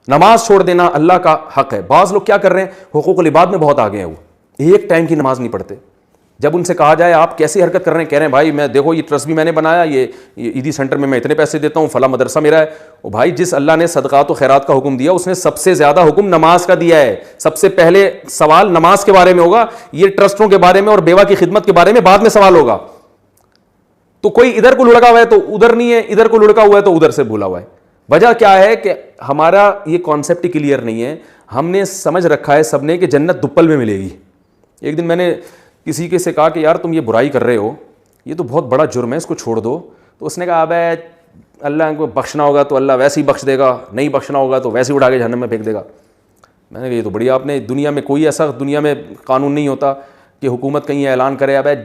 نماز چھوڑ دینا اللہ کا حق ہے. بعض لوگ کیا کر رہے ہیں, حقوق العباد میں بہت آگے ہیں, وہ ایک ٹائم کی نماز نہیں پڑھتے. جب ان سے کہا جائے آپ کیسی حرکت کر رہے ہیں, کہہ رہے ہیں بھائی میں دیکھو یہ ٹرسٹ بھی میں نے بنایا, یہ عیدی سینٹر میں اتنے پیسے دیتا ہوں, فلاں مدرسہ میرا ہے. او بھائی, جس اللہ نے صدقات و خیرات کا حکم دیا اس نے سب سے زیادہ حکم نماز کا دیا ہے. سب سے پہلے سوال نماز کے بارے میں ہوگا, یہ ٹرسٹوں کے بارے میں اور بیوہ کی خدمت کے بارے میں بعد میں سوال ہوگا. تو کوئی ادھر کو لڑکا ہوا ہے تو ادھر نہیں ہے, ادھر کو لڑکا ہوا ہے تو ادھر سے بھولا ہوا ہے. وجہ کیا ہے کہ ہمارا یہ کانسیپٹ ہی کلیئر نہیں ہے. ہم نے سمجھ رکھا ہے سب نے کہ جنت دپل میں ملے گی. ایک دن میں نے کسی کے سے کہا کہ یار تم یہ برائی کر رہے ہو, یہ تو بہت بڑا جرم ہے, اس کو چھوڑ دو. تو اس نے کہا ابے اللہ کو بخشنا ہوگا تو اللہ ویسے ہی بخش دے گا, نہیں بخشنا ہوگا تو ویسے ہی اٹھا کے جہنم میں پھینک دے گا. میں نے کہا یہ تو بڑھیا, آپ نے دنیا میں کوئی ایسا دنیا میں قانون نہیں ہوتا کہ حکومت کہیں اعلان کرے ابے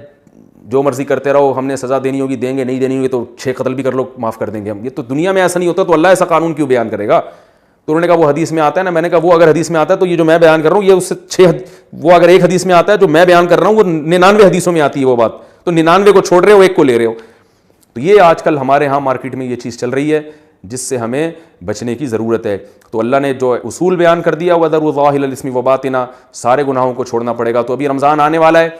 جو مرضی کرتے رہو, ہم نے سزا دینی ہوگی دیں گے, نہیں دینی ہوگی تو 6 قتل بھی کر لو معاف کر دیں گے ہم. یہ تو دنیا میں ایسا نہیں ہوتا, تو اللہ ایسا قانون کیوں بیان کرے گا؟ تو انہوں نے کہا وہ حدیث میں آتا ہے نا. میں نے کہا وہ اگر حدیث میں آتا ہے تو یہ جو میں بیان کر رہا ہوں یہ اس سے وہ اگر ایک حدیث میں آتا ہے جو میں بیان کر رہا ہوں وہ 99 حدیثوں میں آتی ہے وہ بات, تو 99 کو چھوڑ رہے ہو, ایک کو لے رہے ہو. تو یہ آج کل ہمارے ہاں مارکیٹ میں یہ چیز چل رہی ہے جس سے ہمیں بچنے کی ضرورت ہے. تو اللہ نے جو اصول بیان کر دیا, وَذَرُوا ظَاهِرَ الْإِثْمِ وَبَاطِنَهُ, سارے گناہوں کو چھوڑنا پڑے گا. تو ابھی رمضان آنے والا ہے,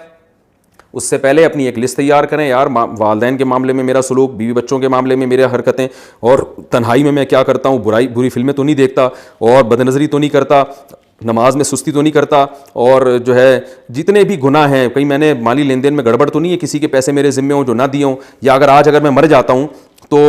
اس سے پہلے اپنی ایک لسٹ تیار کریں. یار والدین کے معاملے میں میرا سلوک, بیوی بچوں کے معاملے میں میرے حرکتیں, اور تنہائی میں کیا کرتا ہوں, بری فلمیں تو نہیں دیکھتا, اور بد نظری تو نہیں کرتا, نماز میں سستی تو نہیں کرتا, اور جو ہے جتنے بھی گناہ ہیں, کہیں میں نے مالی لین دین میں گڑبڑ تو نہیں ہے, کسی کے پیسے میرے ذمے ہوں جو نہ دیے ہوں, یا اگر میں مر جاتا ہوں تو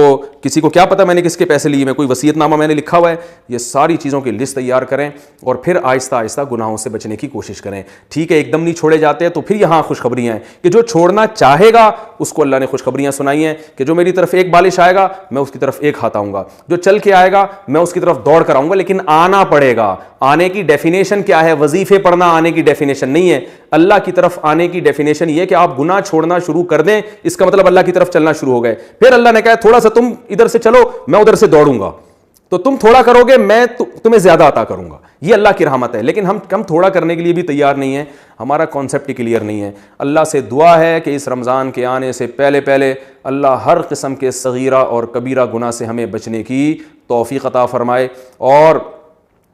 کسی کو کیا پتہ میں نے کس کے پیسے لیے, میں کوئی وصیت نامہ میں نے لکھا ہوا ہے. یہ ساری چیزوں کی لسٹ تیار کریں اور پھر آہستہ آہستہ گناہوں سے بچنے کی کوشش کریں. ٹھیک ہے, ایک دم نہیں چھوڑے جاتے ہیں. تو پھر یہاں خوشخبریاں ہیں کہ جو چھوڑنا چاہے گا اس کو اللہ نے خوشخبریاں سنائی ہیں کہ جو میری طرف ایک بالش آئے گا میں اس کی طرف ایک ہاتھ آؤں گا, جو چل کے آئے گا میں اس کی طرف دوڑ کر آؤں گا, لیکن آنا پڑے گا. آنے کی ڈیفینیشن کیا ہے؟ وظیفے پڑھنا آنے کی ڈیفینیشن نہیں ہے. اللہ کی طرف آنے کی ڈیفینیشن یہ کہ آپ گناہ چھوڑنا شروع کر دیں, اس کا مطلب اللہ کی طرف چلنا شروع ہو گئے. پھر اللہ نے کہا تھوڑا سا تم ادھر سے چلو, میں ادھر سے دوڑوں گا, تو تم تھوڑا کرو گے میں تمہیں زیادہ عطا کروں گا. یہ اللہ کی رحمت ہے. لیکن ہم تھوڑا کرنے کے لیے بھی تیار نہیں ہیں, ہمارا کانسیپٹ ہی کلیئر نہیں ہے. اللہ سے دعا ہے کہ اس رمضان کے آنے سے پہلے اللہ ہر قسم کے صغیرہ اور کبیرہ گناہ سے ہمیں بچنے کی توفیق عطا فرمائے, اور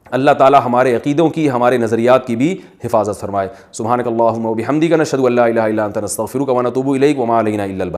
اللہ تعالی ہمارے عقیدوں کی, ہمارے نظریات کی بھی حفاظت فرمائے. سبحانک اللہم و بحمدک, نشہد ان لا الہ الا انت, نستغفرک و نتوب الیک, وما علینا الا البلاغ.